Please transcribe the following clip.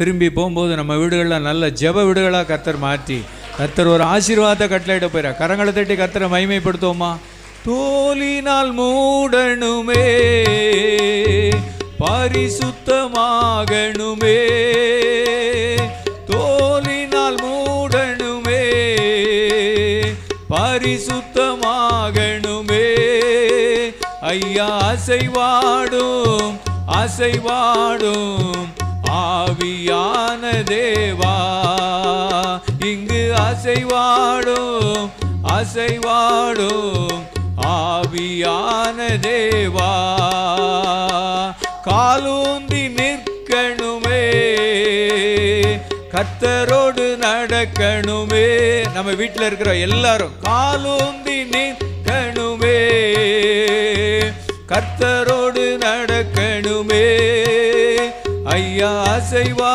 திரும்பி போகும்போது நம்ம வீடுகளில் நல்ல ஜெப வீடுகளாக கர்த்தர் மாற்றி கர்த்தர் ஒரு ஆசீர்வாதத்தை கட்டளையிட போயிடா. கரங்களை தட்டி கர்த்தரை மகிமைப்படுத்துவோமா? தோலினால் மூடணுமே, பரிசுத்தமாகணுமே, தோலினால் மூடணுமே, பரிசுத்தமாகணுமே. ஐயா அசைவாடும் அசைவாடும் ஆவியான தேவா, இங்கு அசைவாடும் அசைவாடும் ஆவியான தேவா. காலூந்தி நிற்கணுமே, கர்த்தரோடு நடக்கணுமே. நம்ம வீட்டில் இருக்கிற எல்லாரும் காலூந்தி நிற்கணுமே, கர்த்தரோடு நடக்கணுமே. ஐயா அசைவா